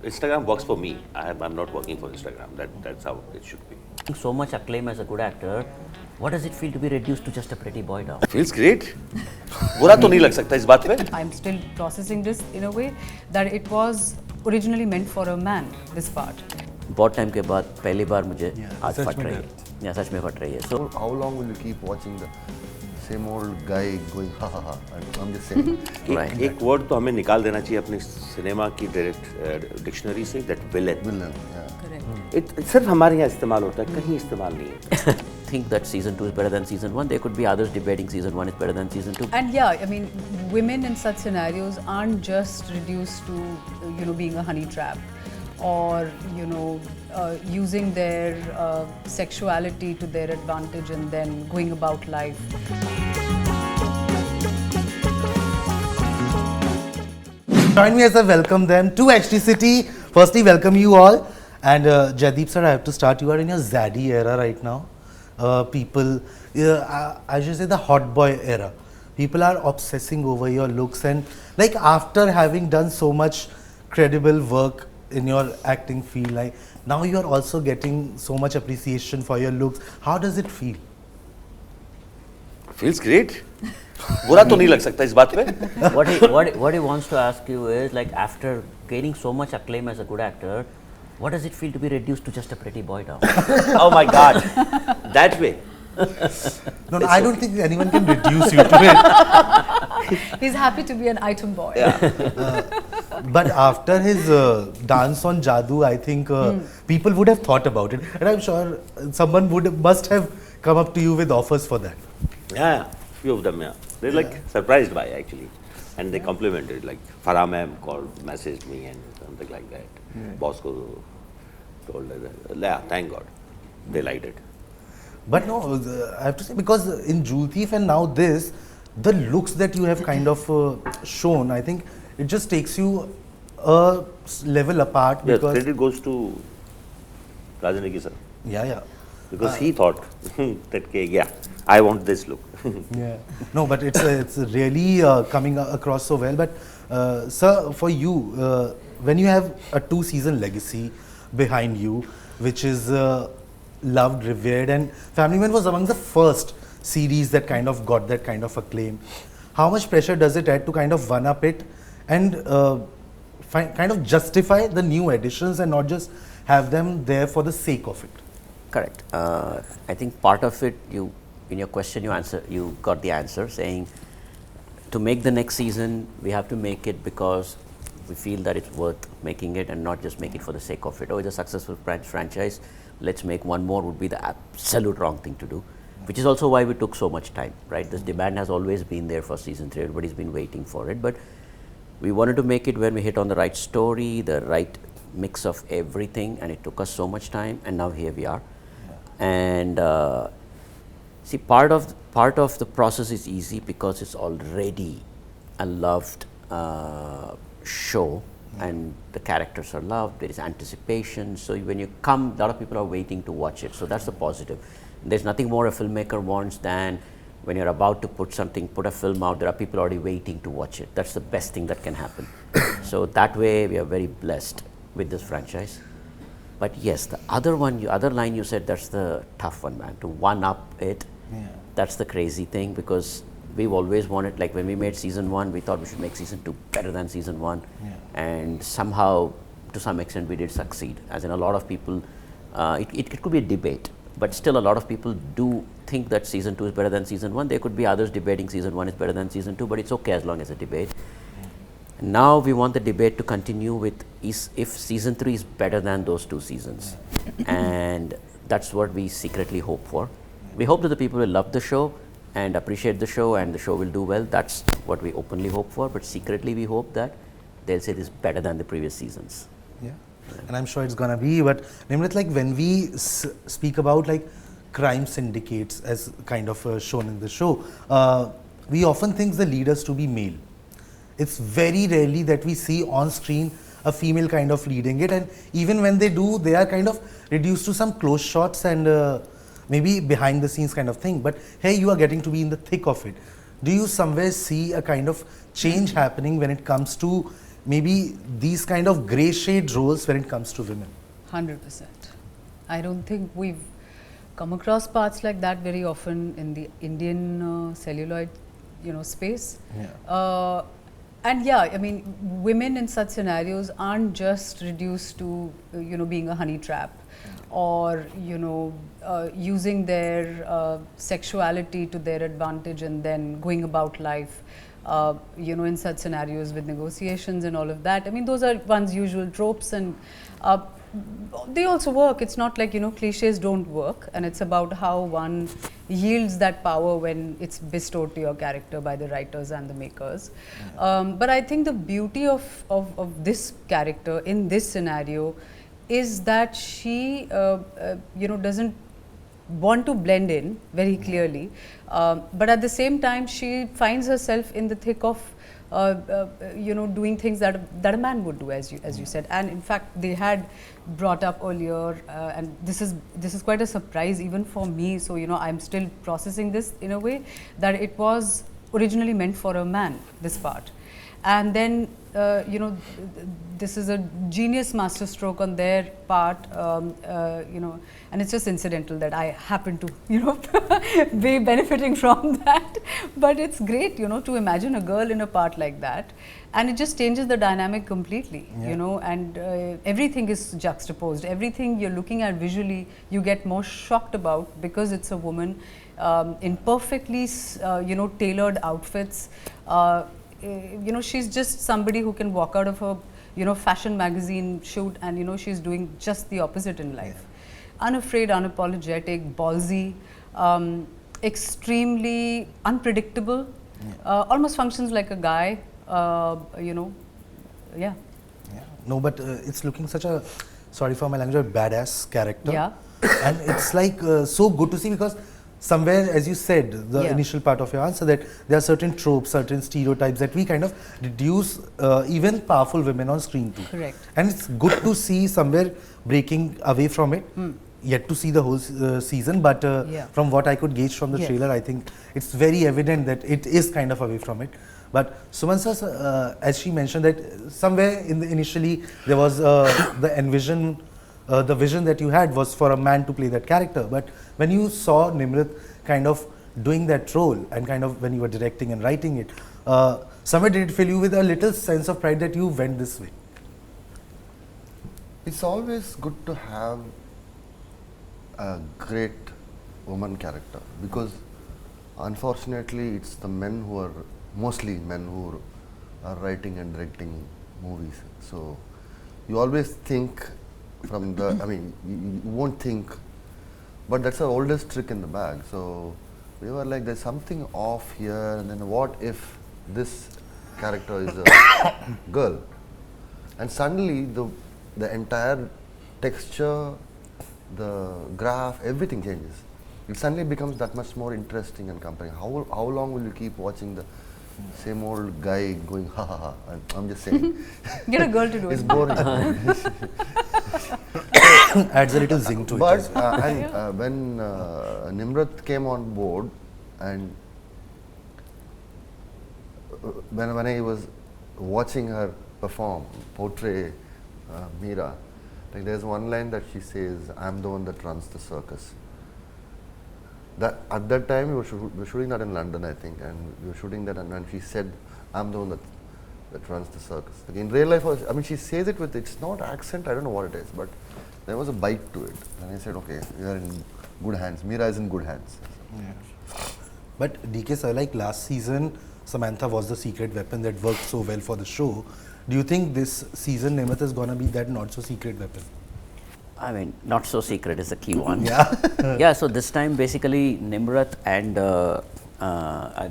Instagram works for me. I'm not working for Instagram. That's how it should be. So much acclaim as a good actor. What does it feel to be reduced to just a pretty boy now? Feels great. बुरा तो नहीं लग सकता इस बात पे. I'm still processing this in a way that it was originally meant for a man, this part. बहुत time के बाद पहली बार मुझे आज फट रही है. या सच में फट रही है. So how long will you keep watching the same old guy going ha ha ha? I'm just saying. Right. एक वर्ड तो हमें निकाल देना चाहिए अपनी सिनेमा की डिक्शनरी से, that villain. Villain, yeah. Correct. सिर्फ हमारे यहाँ इस्तेमाल होता है, कहीं इस्तेमाल नहीं है. think that season 2 is better than season 1. There could be others debating season 1 is better than season 2. And yeah, I mean, women in such scenarios aren't just reduced to, being a honey trap or, using their sexuality to their advantage and then going about life. Join me as I welcome them to HD City. Firstly, welcome you all. And Jaideep sir, I have to start. You are in your zaddy era right now. People, I should say the hot boy era. People are obsessing over your looks, and like after having done so much credible work in your acting field, like now you are also getting so much appreciation for your looks. How does it feel? Feels great. बुरा तो नहीं लग सकता इस बात पे. What he wants to ask you is, like, after gaining so much acclaim as a good actor, what does it feel to be reduced to just a pretty boy now? Oh my God, that way. No, I don't think anyone can reduce you to it. He's happy to be an item boy. Yeah. But after his dance on Jadoo, I think people would have thought about it, and I'm sure someone must have come up to you with offers for that. Yeah, few of them. Yeah, they're like surprised by actually, and they complimented. Like Farah ma'am messaged me and something like that. Boss ko told her that. Yeah, thank God, they liked it. But no, I have to say, because in Jewel Thief and now this, the looks that you have kind of shown, I think it just takes you a level apart. Yes, because credit goes to Rajaniki sir. Yeah. Because he thought that, yeah, I want this look. Yeah. No, but it's really coming across so well. But sir, for you, when you have a 2-season legacy behind you, which is loved, revered, and Family Man was among the first series that kind of got that kind of acclaim. How much pressure does it add to kind of one up it and kind of justify the new additions and not just have them there for the sake of it? Correct. I think part of it, in your question, you got the answer, saying to make the next season, we have to make it because we feel that it's worth making it and not just make it for the sake of it. Oh, it's a successful franchise, let's make one more, would be the absolute wrong thing to do, which is also why we took so much time, right? This demand has always been there for season 3, everybody's been waiting for it, but we wanted to make it when we hit on the right story, the right mix of everything, and it took us so much time, and now here we are. And see, part of the process is easy because it's already a loved show, and the characters are loved, there is anticipation, so when you come, a lot of people are waiting to watch it, so that's the positive. There's nothing more a filmmaker wants than when you're about to put a film out, there are people already waiting to watch it. That's the best thing that can happen. So that way we are very blessed with this franchise. But yes, the other line you said, that's the tough one, man, to one up it. Yeah. That's the crazy thing, because we've always wanted, like when we made season 1, we thought we should make season 2 better than season 1. Yeah. And somehow, to some extent, we did succeed. As in, a lot of people, it could be a debate, but still a lot of people do think that season 2 is better than season 1. There could be others debating season 1 is better than season 2, but it's okay as long as a debate. And now we want the debate to continue with if season 3 is better than those 2 seasons. And that's what we secretly hope for. We hope that the people will love the show and appreciate the show, and the show will do well. That's what we openly hope for, but secretly we hope that they'll say this is better than the previous seasons. Yeah, and I'm sure it's gonna be. But Nimrat, like when we speak about like crime syndicates as kind of shown in the show, we often think the leaders to be male. It's very rarely that we see on screen a female kind of leading it, and even when they do, they are kind of reduced to some close shots and maybe behind the scenes kind of thing. But hey, you are getting to be in the thick of it. Do you somewhere see a kind of change happening when it comes to maybe these kind of grey shade roles when it comes to women? 100%. I don't think we've come across parts like that very often in the Indian celluloid, space. Yeah. And yeah, I mean, women in such scenarios aren't just reduced to, being a honey trap, or, using their sexuality to their advantage and then going about life, in such scenarios with negotiations and all of that. I mean, those are one's usual tropes, and they also work. It's not like, cliches don't work, and it's about how one yields that power when it's bestowed to your character by the writers and the makers. But I think the beauty of this character in this scenario is that she, doesn't want to blend in very clearly, but at the same time she finds herself in the thick of doing things that a man would do, as you said. And in fact, they had brought up earlier, and this is quite a surprise even for me. So I'm still processing this in a way, that it was originally meant for a man, this part, and then this is a genius masterstroke on their part, and it's just incidental that I happen to, be benefiting from that. But it's great, to imagine a girl in a part like that, and it just changes the dynamic completely, and everything is juxtaposed. Everything you're looking at visually, you get more shocked about because it's a woman in perfectly, tailored outfits. She's just somebody who can walk out of a fashion magazine shoot, and she's doing just the opposite in life. Unafraid, unapologetic, ballsy, extremely unpredictable, almost functions like a guy, yeah. No, but it's looking such a, sorry for my language, a badass character. Yeah. And it's like so good to see, because somewhere, as you said, the initial part of your answer, that there are certain tropes, certain stereotypes that we kind of reduce even powerful women on screen to. Correct. And it's good to see somewhere breaking away from it. Yet to see the whole season, but from what I could gauge from the trailer, I think it's very evident that it is kind of away from it. But Suman sir, as she mentioned, that somewhere in the initially there was the vision that you had was for a man to play that character. But when you saw Nimrat kind of doing that role, and kind of when you were directing and writing it, somewhere did it fill you with a little sense of pride that you went this way? It's always good to have a great woman character, because unfortunately it's the men who are, mostly men who are writing and directing movies. So you always think from the, I mean, you won't think, but that's the oldest trick in the bag. So we were like, there's something off here, and then what if this character is a girl? And suddenly the entire texture, the graph, everything changes. It suddenly becomes that much more interesting and compelling. How long will you keep watching the same old guy going ha ha ha? I'm just saying. Get a girl to do it. It's boring. Adds a little zing to But it. As well. when Nimrat came on board, and when I was watching her portray Meera, like there's one line that she says, "I'm the one that runs the circus." That at that time we were shooting that in London, I think, and we were shooting that, and she said, "I'm the one that runs the circus." Like in real life, I mean, she says it with, it's not accent, I don't know what it is, but there was a bite to it, and I said, okay, we are in good hands. Meera is in good hands. Yeah. But DK sir, like last season, Samantha was the secret weapon that worked so well for the show. Do you think this season Nimrat is going to be that not so secret weapon? I mean, not so secret is the key one. Yeah. Yeah, so this time basically Nimrat and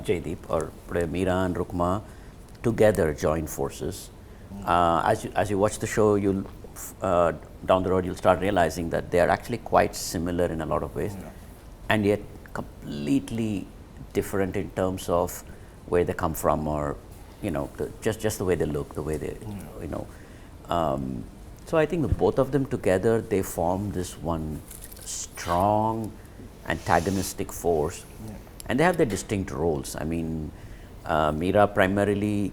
Jaideep, or Meera and Rukma, together join forces. As you watch the show, you'll down the road you'll start realizing that they are actually quite similar in a lot of ways, and yet completely different in terms of where they come from, or just the way they look, the way they so I think the both of them together, they form this one strong antagonistic force, and they have their distinct roles. I mean, Meera primarily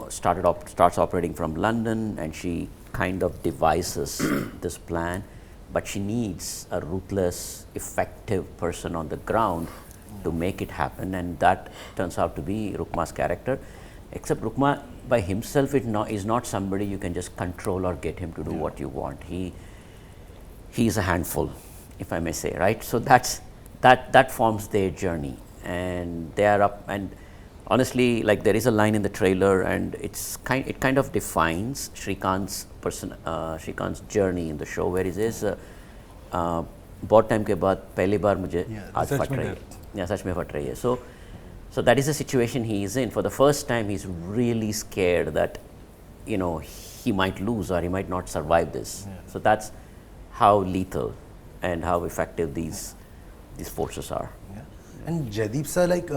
starts operating from London, and she kind of devises this plan, but she needs a ruthless, effective person on the ground to make it happen, and that turns out to be Rukma's character. Except Rukma by himself is not somebody you can just control or get him to do what you want. He's a handful, if I may say, right? So that forms their journey, and they are up. And honestly, like, there is a line in the trailer, and it kind of defines Shrikant's journey in the show, where he says, बहुत time के बाद पहली बार मुझे आज फट रही है, या सच में फट रही है. So that is the situation he is in. For the first time, he's really scared that, he might lose or he might not survive this. So that's how lethal and how effective these forces are. And Jaideep sir, like,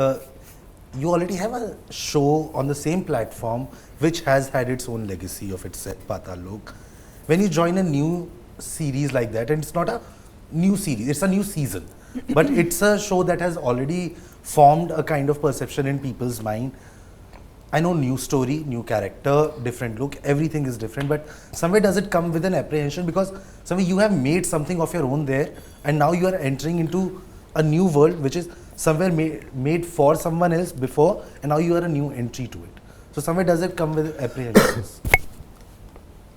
you already have a show on the same platform which has had its own legacy of its Paatal Lok. When you join a new series like that, and it's not a new series, it's a new season, but it's a show that has already formed a kind of perception in people's mind. I know, new story, new character, different look, everything is different, but somewhere does it come with an apprehension, because somewhere you have made something of your own there, and now you are entering into a new world which is somewhere made for someone else before, and now you are a new entry to it. So somewhere does it come with apprehensions?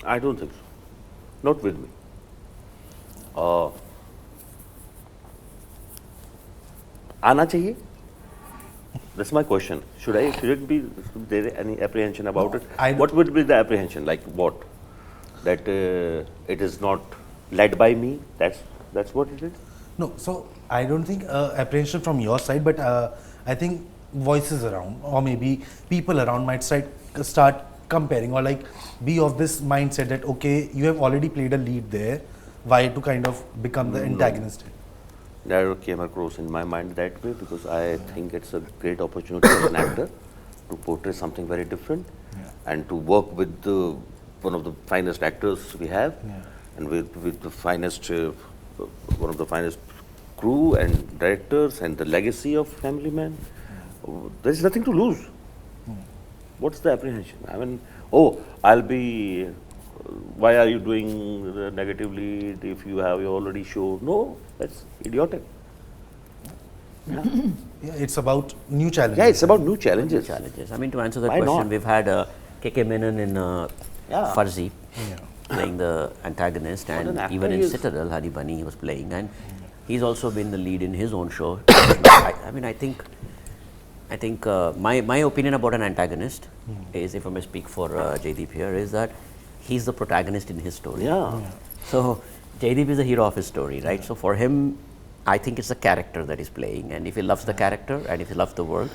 I don't think so. Not with me. आना चाहिए? That's my question. Should it be there any apprehension about it? What would be the apprehension? Like what? That it is not led by me? That's what it is? No, so I don't think apprehension from your side, but I think voices around, or maybe people around might start comparing, or like be of this mindset that, okay, you have already played a lead there, why to kind of become the antagonist? Never came across in my mind that way, because I think it's a great opportunity as an actor to portray something very different, and to work with one of the finest actors we have, and with the finest, one of the finest crew and directors, and the legacy of Family Man. There is nothing to lose. What's the apprehension? I mean, I'll be. Why are you doing the negative lead if you have already shown? No, that's idiotic. Yeah, it's about new challenges. Yeah, it's about new challenges. I mean, to answer that Why question, not? we've had KK Menon in Farzi playing the antagonist, and an actor even in he is. Citadel, Hari Bani he was playing, and he's also been the lead in his own show. I think my opinion about an antagonist is, if I may speak for Jaideep here, is that he's the protagonist in his story. Yeah. So Jaideep is the hero of his story, right? So for him, I think it's the character that he's playing, and if he loves the character and if he loves the world.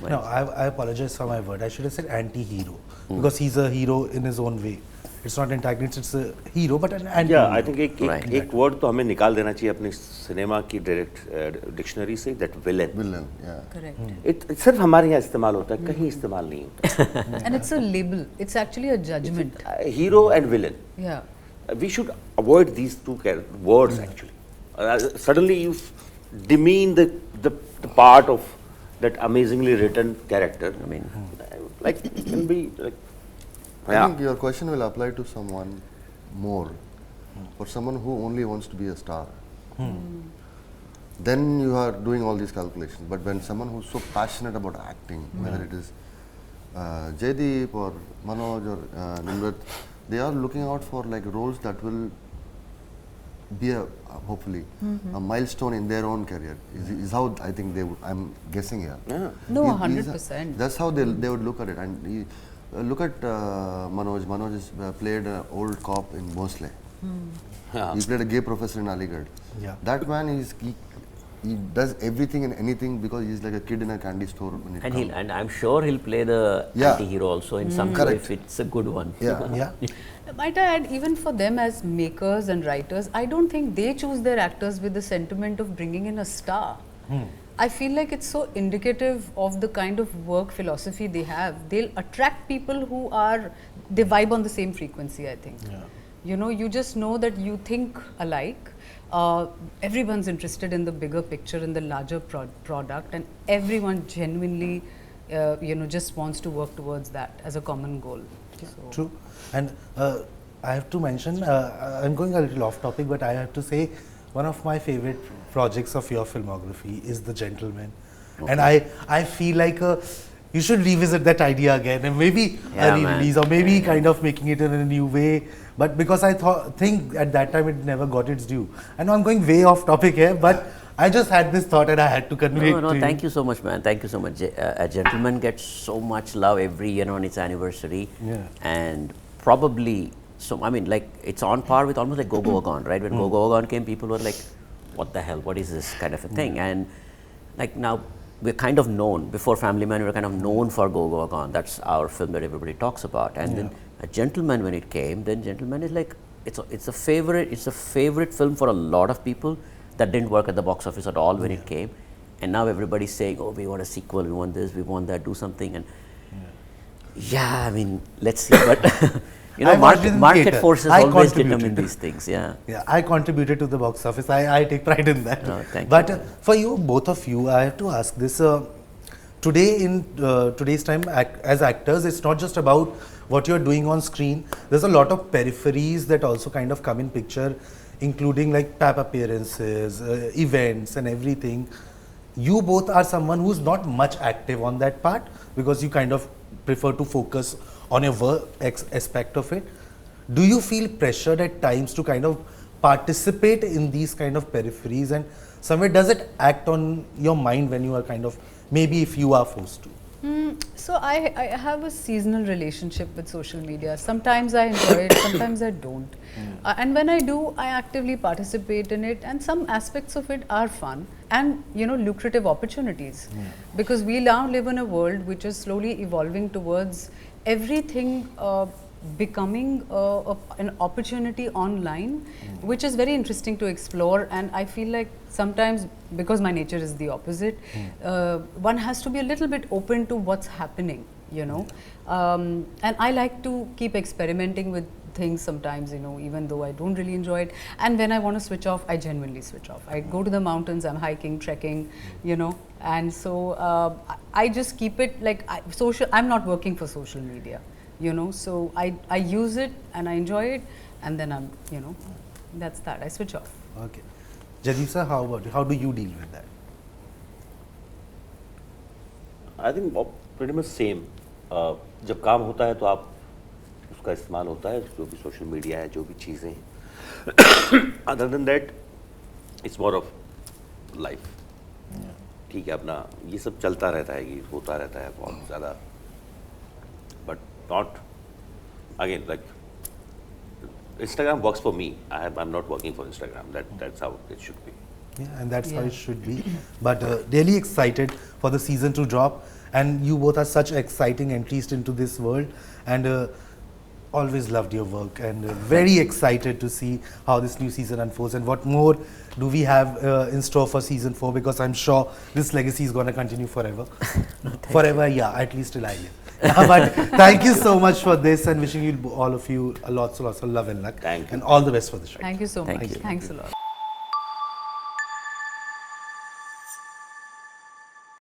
No, I apologize for my word. I should have said anti-hero, because he's a hero in his own way. It's not antagonist, it's a hero, but an anti-hero. Yeah, I think एक word तो हमें निकाल देना चाहिए अपने cinema की dictionary से, that villain. Villain, yeah. Correct. सिर्फ हमारे यहाँ इस्तेमाल होता है, कहीं इस्तेमाल नहीं होता. And it's a label. It's actually a judgment. Hero and villain. Yeah. We should avoid these two words actually. Suddenly you demean the part of that amazingly written character. I mean, like it can be like. I think your question will apply to someone more, for someone who only wants to be a star. Then you are doing all these calculations. But when someone who's so passionate about acting, whether it is Jaideep or Manoj or Nimrat, they are looking out for like roles that will be hopefully a milestone in their own career. Is how I think they would. I'm guessing here. Yeah. No, 100%. That's how they would look at it. And look at Manoj. Manoj has played an old cop in Bhosle. Yeah. He played a gay professor in Aligarh. Yeah. That man he does everything and anything because he's like a kid in a candy store. When it And I'm sure he'll play the anti-hero also in some way if it's a good one. Yeah. Might I add, even for them as makers and writers, I don't think they choose their actors with the sentiment of bringing in a star. I feel like it's so indicative of the kind of work philosophy they have. They'll attract people who they vibe on the same frequency, I think. Yeah. You know, you just know that you think alike. Everyone's interested in the bigger picture, in the larger product, and everyone genuinely just wants to work towards that as a common goal. So, True. And I have to mention, I'm going a little off topic, but I have to say one of my favorite projects of your filmography is The Gentleman. Okay. And I feel like you should revisit that idea again and maybe Yeah, a re-release or maybe kind of making it in a new way. But because I think at that time it never got its due. I know I'm going way off topic here, but I just had this thought and I had to convey it to you. Thank you so much, man. Thank you so much. A Gentleman gets so much love every year on its anniversary. Yeah. And probably, so I mean, like, it's on par with almost like Go Go Gone, right? When Go Go Gone came, people were like, what the hell, what is this kind of a thing? And like now, we're kind of known, before Family Man, we were kind of known for Go Go Gone. That's our film that everybody talks about. And then A Gentleman, when it came, then Gentleman is like, it's a favorite film for a lot of people that didn't work at the box office at all when it came. And now everybody's saying, oh, we want a sequel, we want this, we want that, do something. And yeah, I mean, let's see. But you know, I watched it in market theatre. forces I always contributed. determine these things. Yeah. Yeah, I contributed to the box office. I take pride in that. No, thank but you. For you, both of you, I have to ask this. Today, in today's time, as actors, it's not just about what you're doing on screen. There's a lot of peripheries that also kind of come in picture, including like pap appearances, events and everything. You both are someone who's not much active on that part because you kind of prefer to focus on your work aspect of it. Do you feel pressured at times to kind of participate in these kind of peripheries, and somewhere does it act on your mind when you are kind of, maybe if you are forced to? So I have a seasonal relationship with social media. Sometimes I enjoy it, sometimes I don't. And when I do, I actively participate in it, and some aspects of it are fun and lucrative opportunities. Because we now live in a world which is slowly evolving towards everything becoming an opportunity online, which is very interesting to explore. And I feel like sometimes, because my nature is the opposite, one has to be a little bit open to what's happening, and I like to keep experimenting with things sometimes, even though I don't really enjoy it. And when I want to switch off, I genuinely switch off. I go to the mountains, I'm hiking, trekking, and so I just keep it like I'm not working for social media. So I use it and I enjoy it, and then I'm, that's that. I switch off. Okay. Jaideep sir, how about you? How do you deal with that? I think pretty much same. जब काम होता है तो आप उसका इस्तेमाल होता है, जो भी सोशल मीडिया है, जो भी चीज़ें हैं. Other than that, it's more of life. ठीक है, अपना ये सब चलता रहता है, ये होता रहता है बहुत ज़्यादा. But not, again, like, Instagram works for me. I'm not working for Instagram. That's how it should be. Yeah, and that's how it should be. But really excited for the season to drop, and you both are such exciting entries into this world, and always loved your work, and very excited to see how this new season unfolds and what more do we have in store for season 4, because I'm sure this legacy is going to continue forever. Forever, yeah, at least till I live. But thank you so much for this, and wishing you all of you lots of love and luck. Thank you. And all the best for the show. Thank you so Thank much. you. Thanks a lot.